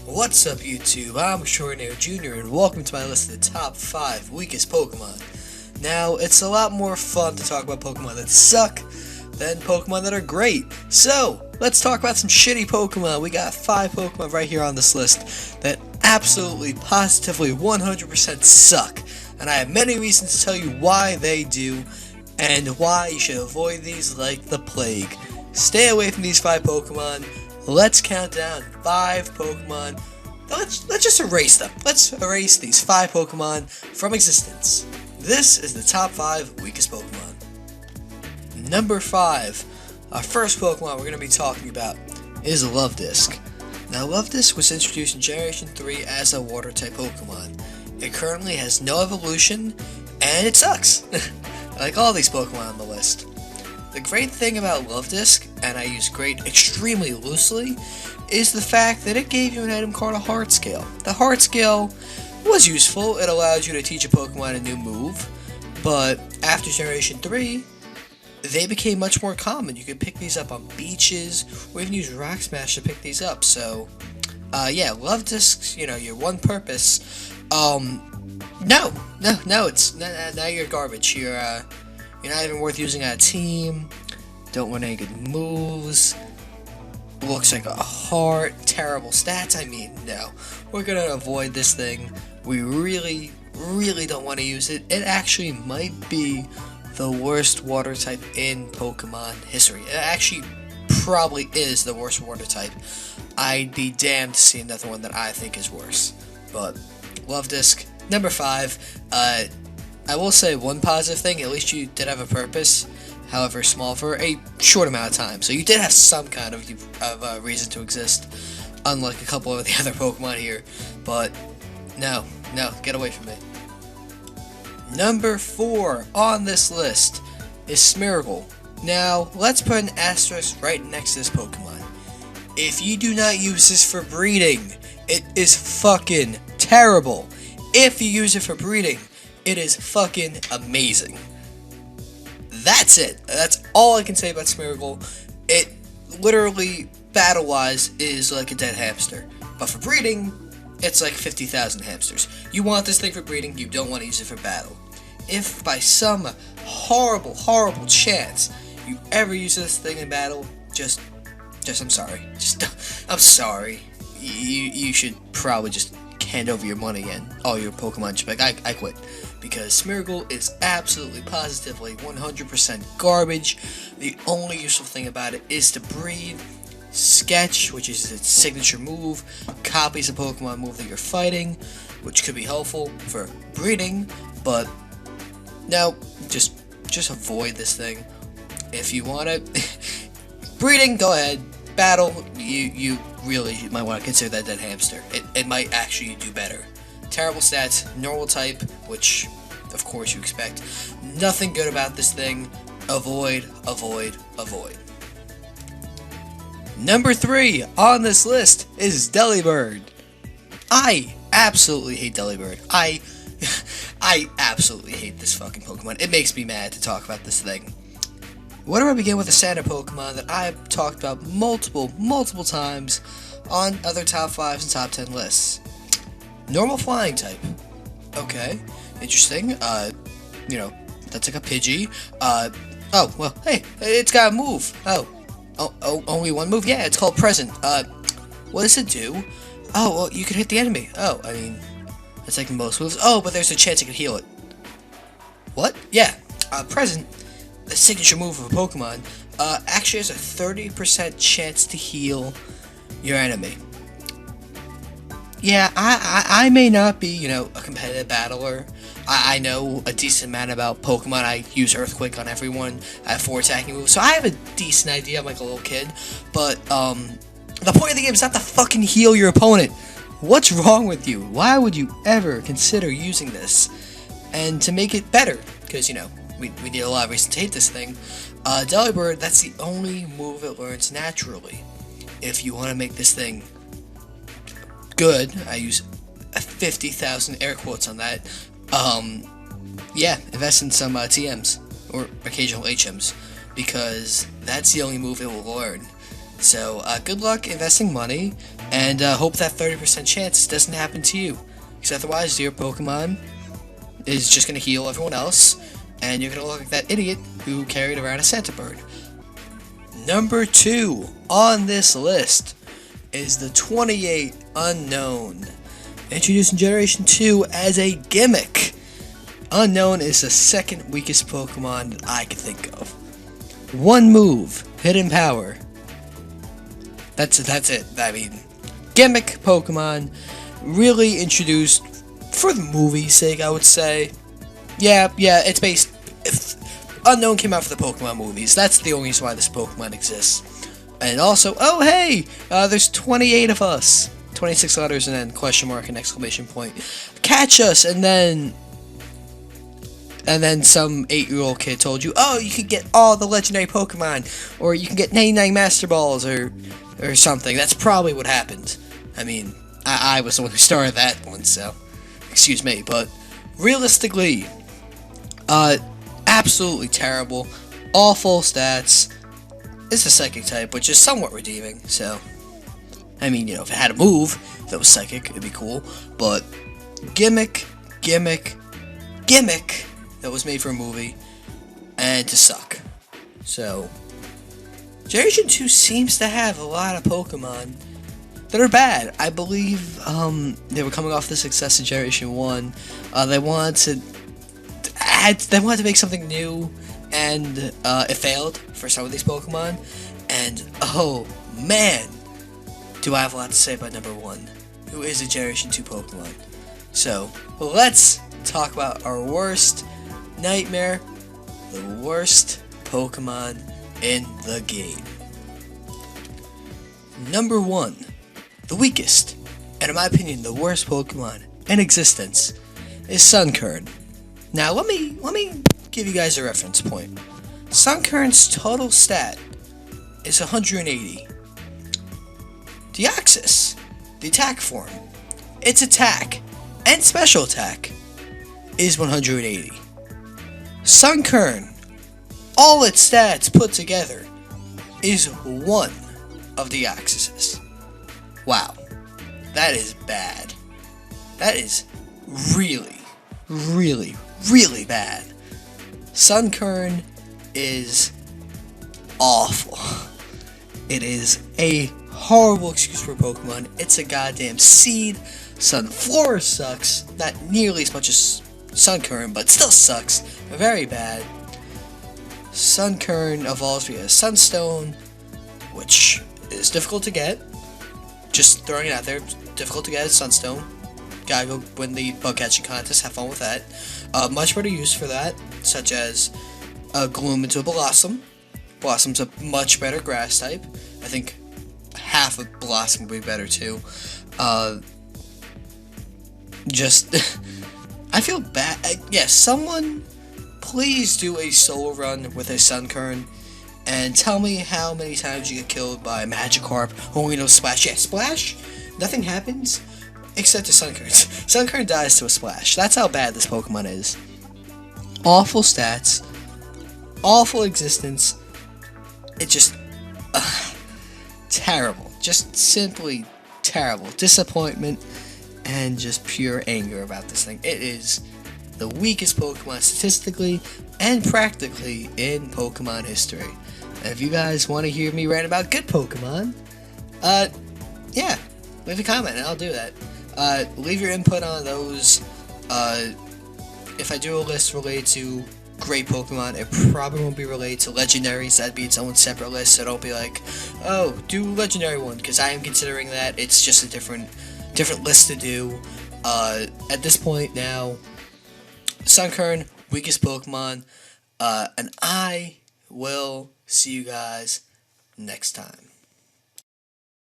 What's up YouTube, I'm Extraordinary Jr. and welcome to my list of the top 5 weakest Pokemon. Now, it's a lot more fun to talk about Pokemon that suck than Pokemon that are great. So, let's talk about some shitty Pokemon. We got 5 Pokemon right here on this list that absolutely, positively, 100% suck. And I have many reasons to tell you why they do and why you should avoid these like the plague. Stay away from these 5 Pokemon. Let's count down 5 Pokemon. Let's just erase them. Let's erase these 5 Pokemon from existence. This is the top 5 weakest Pokemon. Number 5. Our first Pokemon we're going to be talking about is Luvdisc. Now, Luvdisc was introduced in Generation 3 as a Water-type Pokemon. It currently has no evolution, and it sucks. Like all these Pokemon on the list. The great thing about Luvdisc, and I use great extremely loosely, is the fact that it gave you an item called a Heart Scale. The Heart Scale was useful. It allowed you to teach a Pokemon a new move, but after Generation 3, they became much more common. You could pick these up on beaches, or even use Rock Smash to pick these up. So, yeah, Luvdisc, your one purpose. No, it's now you're garbage. You're not even worth using on a team. Don't want any good moves. Looks like a heart. Terrible stats. I mean, no. We're gonna avoid this thing. We really don't want to use it. It actually might be the worst water type in Pokemon history. It actually probably is the worst water type. I'd be damned to see another one that I think is worse. But Luvdisc, number 5. I will say one positive thing, at least you did have a purpose, however small, for a short amount of time. So you did have some kind of reason to exist, unlike a couple of the other Pokemon here. But no, get away from me. Number 4 on this list is Smeargle. Now, let's put an asterisk right next to this Pokemon. If you do not use this for breeding, it is fucking terrible. If you use it for breeding, it is fucking amazing. That's it. That's all I can say about Smeargle. It literally, battle-wise, is like a dead hamster. But for breeding, it's like 50,000 hamsters. You want this thing for breeding, you don't want to use it for battle. If by some horrible chance you ever use this thing in battle, just I'm sorry. I'm sorry. You should probably just hand over your money and all your Pokemon. Just like, I quit. Because Smeargle is absolutely, positively, 100% garbage. The only useful thing about it is to breed, Sketch, which is its signature move, copies a Pokemon move that you're fighting, which could be helpful for breeding, but no, just avoid this thing. If you want it, breeding, go ahead. Battle, you really might want to consider that dead hamster. It might actually do better. Terrible stats, normal type, which of course you expect. Nothing good about this thing. Avoid. Number 3 on this list is Delibird. I absolutely hate Delibird. I absolutely hate this fucking Pokemon. It makes me mad to talk about this thing. Why don't I begin with a standard Pokemon that I've talked about multiple times on other top 5s and top 10 lists. Normal flying type. Okay, interesting. That's like a Pidgey. Oh, well, hey, it's got a move. Oh, only one move? Yeah, it's called Present. What does it do? Oh, well, you can hit the enemy. Oh, I mean, that's like most moves. Oh, but there's a chance it can heal it. What? Yeah, Present, the signature move of a Pokemon, actually has a 30% chance to heal your enemy. Yeah, I may not be, a competitive battler. I know a decent amount about Pokemon. I use Earthquake on everyone. I have 4 attacking moves, so I have a decent idea. I'm like a little kid. But, the point of the game is not to fucking heal your opponent. What's wrong with you? Why would you ever consider using this? And to make it better, because, we need a lot of reasons to hate this thing. Delibird, that's the only move it learns naturally. If you want to make this thing good, I use 50,000 air quotes on that. Yeah, invest in some TMs or occasional HMs. because that's the only move it will learn. So, good luck investing money, and hope that 30% chance doesn't happen to you. Because otherwise, your Pokemon is just going to heal everyone else, and you're going to look like that idiot who carried around a Santa Bird. Number 2 on this list is the 28 Unown, introduced in Generation 2 as a gimmick. Unown is the second weakest Pokemon that I can think of. One move, Hidden Power. That's it. I mean, gimmick Pokemon, really introduced for the movie's sake, I would say. Yeah, it's based... Unown came out for the Pokemon movies. That's the only reason why this Pokemon exists. And also, oh hey, there's 28 of us. 26 letters and then question mark and exclamation point. Catch us, and then some 8-year-old kid told you, oh, you can get all the legendary Pokemon, or you can get 99 Master Balls, or something. That's probably what happened. I mean, I was the one who started that one, so excuse me. But realistically, absolutely terrible, awful stats. It's a psychic type, which is somewhat redeeming. So, I mean, if it had a move that was psychic, it'd be cool. But gimmick that was made for a movie, and to suck. So, Generation 2 seems to have a lot of Pokemon that are bad. I believe they were coming off the success of Generation 1. They wanted to make something new, and it failed for some of these Pokemon. And oh man, do I have a lot to say about number 1, who is a Generation 2 Pokemon. So let's talk about our worst nightmare, the worst Pokemon in the game. Number 1, the weakest, and in my opinion the worst Pokemon in existence, is Sunkern. Now let me give you guys a reference point. Sunkern's total stat is 180. Deoxys, the attack form, its attack and special attack is 180. Sunkern, all its stats put together, is 1 of Deoxys's. Wow, that is bad. That is really bad. Sunkern is awful. It is a horrible excuse for Pokemon. It's a goddamn seed. Sunflora sucks, not nearly as much as Sunkern, but still sucks. Very bad. Sunkern evolves via Sunstone, which is difficult to get. Just throwing it out there, difficult to get a Sunstone. Gotta go win the bug catching contest, have fun with that. Much better use for that, such as Gloom into a Blossom. Blossom's a much better grass type. I think half of Blossom would be better too. I feel bad. Yes, someone please do a solo run with a Sunkern and tell me how many times you get killed by a Magikarp. Only no Splash. Yeah, Splash? Nothing happens except to Sunkern. Sunkern dies to a Splash. That's how bad this Pokemon is. Awful stats. Awful existence. It just... terrible. Just simply terrible. Disappointment and just pure anger about this thing. It is the weakest Pokemon statistically and practically in Pokemon history. And if you guys want to hear me rant about good Pokemon, yeah, leave a comment and I'll do that. Leave your input on those. If I do a list related to great Pokemon, it probably won't be related to legendaries. That'd be its own separate list, so don't be like, oh, do legendary one, because I am considering that. It's just a different list to do. At this point now, Sunkern, weakest Pokemon, and I will see you guys next time.